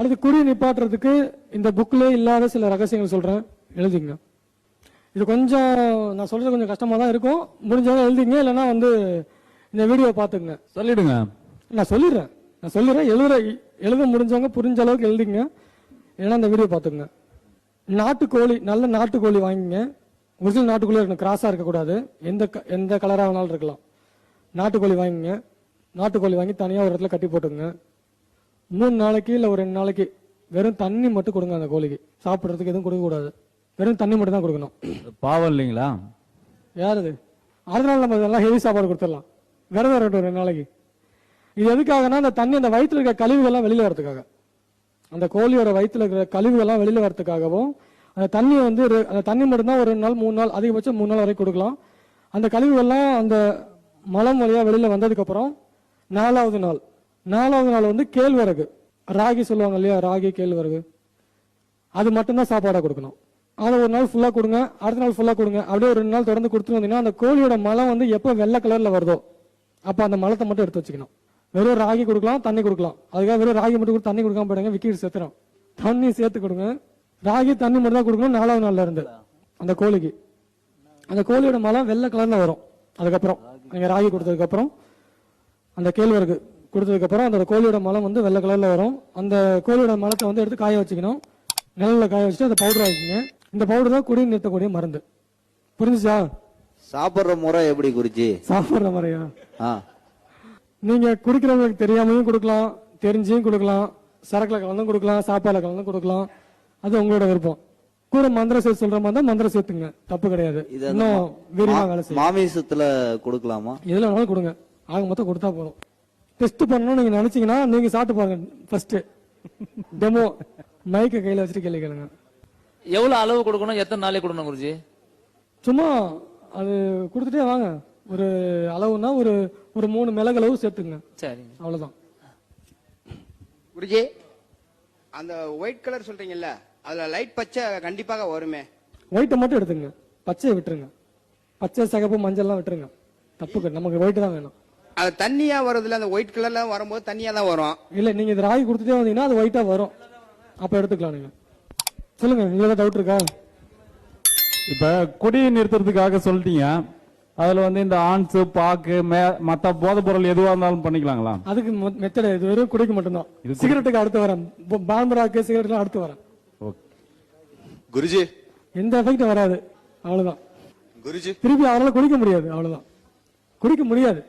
அடுத்து குடி நிப்பாட்டுறதுக்கு இந்த புக்லேயே இல்லாத சில ரகசியங்கள் சொல்றேன், எழுதிங்க. இது கொஞ்சம் நான் சொல்றது கொஞ்சம் கஷ்டமா தான் இருக்கும், முடிஞ்சவங்க எழுதிங்க, இல்லைன்னா இந்த வீடியோ பார்த்துங்க. சொல்லிடுங்க. நான் சொல்லிடுறேன், எழுத முடிஞ்சவங்க புரிஞ்ச அளவுக்கு எழுதிங்க, இல்லைன்னா இந்த வீடியோ பார்த்துங்க. நாட்டுக்கோழி, நல்ல நாட்டுக்கோழி வாங்கிங்க. ஒரிஜினல் நாட்டுக்கோழி இருக்கணும், கிராஸா இருக்கக்கூடாது, எந்த கலராக வேணாலும் இருக்கலாம். நாட்டுக்கோழி வாங்கிங்க. நாட்டுக்கோழி வாங்கி தனியாக ஒரு இடத்துல கட்டி போட்டுங்க. 3 நாளைக்கு இல்லை ஒரு 2 நாளைக்கு வெறும் தண்ணி மட்டும் கொடுங்க. அந்த கோழிக்கு சாப்பிட்றதுக்கு எதுவும் கொடுக்கக்கூடாது, வெறும் தண்ணி மட்டும் தான் கொடுக்கணும். பாவம் இல்லைங்களா? யார் அது? அதனால நம்ம இதெல்லாம் ஹெவி சாப்பாடு கொடுத்துடலாம், விரதம் இருக்கட்டும் 2 நாளைக்கு. இது எதுக்காகனா அந்த தண்ணி அந்த வயிற்றுல இருக்க கழிவுகள்லாம் வெளியில வரதுக்காக, அந்த கோழியோட வயிற்றுல இருக்கிற கழிவுகள்லாம் வெளியில வரதுக்காகவும் அந்த தண்ணி அந்த தண்ணி மட்டும்தான் ஒரு 2 நாள் 3 நாள், அதிகபட்சம் 3 நாள் வரைக்கும் கொடுக்கலாம். அந்த கழிவுகள்லாம் அந்த மலம் வழியா வெளியில வந்ததுக்கு அப்புறம் 4வது நாள் கேழ்வரகு, ராகி சொல்லுவாங்க இல்லையா, ராகி கேழ்வரகு, அது மட்டும்தான் சாப்பாடா கொடுக்கணும். அதை ஒரு நாள் ஃபுல்லா கொடுங்க, அடுத்த நாள் ஃபுல்லா கொடுங்க. அப்படியே ஒரு 2 நாள் தொடர்ந்து கொடுத்துட்டு வந்தீங்கன்னா அந்த கோழியோட மலம் எப்போ வெள்ளை கலர்ல வருதோ அப்ப அந்த மலத்தை மட்டும் எடுத்து வச்சுக்கணும். வெறும் ராகி கொடுக்கலாம், தண்ணி கொடுக்கலாம். அதுக்காக வெறும் ராகி மட்டும் கொடுத்து தண்ணி கொடுக்காம போயிடுங்க, விக்கெட் சேர்த்துறோம். தண்ணி சேர்த்து கொடுங்க, ராகி தண்ணி மட்டும் தான் கொடுக்கணும். 4வது நாள்ல இருந்து அந்த கோழிக்கு அந்த கோழியோட மலம் வெள்ளை கலர்ல வரும். அதுக்கப்புறம் நீங்க ராகி கொடுத்ததுக்கு அப்புறம் அந்த கேழ்வரகு கொடுத்ததுக்கு அப்புறம் அந்த கோழியோட மலம் வெள்ளை கலர்ல வரும். அந்த கோழியோட மலத்தை எடுத்து காய வச்சுக்கணும், நிழல்ல காய வச்சுட்டு அந்த பவுடர் ஆக்கிங்க. இந்த பவுடர் தான் குடி நிறுத்தக்கூடிய மருந்து. புரிஞ்சுச்சா? சாப்பிடுற முறை எப்படி குறிச்சி? சாப்பிடுற முறையா? நீங்க குடிக்கிறவங்களுக்கு தெரியாமையும் கொடுக்கலாம், தெரிஞ்சும் கொடுக்கலாம், சரக்குல கலந்தும் கொடுக்கலாம், சாப்பாடுல கலந்தும் கொடுக்கலாம், அது உங்களோட விருப்பம். கூட மந்திரம் சேர்த்து சொல்ற மாதிரி தான் மந்திரம் சேர்த்துங்க, தப்பு கிடையாது. இன்னும் வீரியமா வேலை செய்யும். மாமிசத்துல கொடுக்கலாமா? எதுல வேணாலும் கொடுங்க, ஆக மொத்தம் கொடுத்தா போதும். டெஸ்ட் பண்ணணும்னு நீங்க நினைச்சீங்கன்னா நீங்க சாப்பிட்டு பாருங்க. ஃபர்ஸ்ட் டெமோ மைக்க கையில வச்சுட்டு கேள்வி கேளுங்க. எவ்வளவு அளவு கொடுக்கணும், எத்தனை நாளைக்கு கொடுக்கணும் குருஜி? சும்மா அது கொடுத்துட்டே வாங்க. ஒரு அளவுனா ஒரு 3 மிளகு அளவு சேர்த்துங்க. சரி, அவ்வளவுதான். குருஜி, அந்த ஒயிட் கலர் சொல்றீங்கல்ல, அதுல லைட் பச்சை கண்டிப்பாக வருமே. ஒயிட்டை மட்டும் எடுத்துங்க, பச்சையை விட்டுருங்க. பச்சை சிகப்பு மஞ்சள்லாம் விட்டுருங்க, தப்பு. நமக்கு ஒயிட் தான் வேணும். அது தண்ணியா வருதுல, அந்த ஒயிட் கலர்ல வரும்போது தண்ணியா தான் வரும். இல்ல நீங்க இது ராகி கொடுத்துட்டே வந்தீங்கன்னா அது ஒயிட்டா வரும், அப்ப எடுத்துக்கலாம். நீங்க சொல்லுங்க, ஏதாவது டவுட் இருக்கா? இப்ப குடி நிறுத்துறதுக்காக சொல்லிட்டீங்க, அதுல இந்த ஆன்ஸ் பாக்கு மத்த போதை பொருள் எதுவா இருந்தாலும் பண்ணிக்கலாங்களா? அதுக்கு மெத்தட் இது வெறும் குடிக்கு மட்டும்தான். சிகரெட்டுக்கு அடுத்து வரேன், பாம்பராக்கு சிகரெட்லாம் அடுத்து வரேன். குருஜி, எந்த எஃபெக்ட் வராது, அவ்வளவுதான். குருஜி, திருப்பி அவரால் குடிக்க முடியாது, அவ்வளவுதான். குடிக்க முடியாது.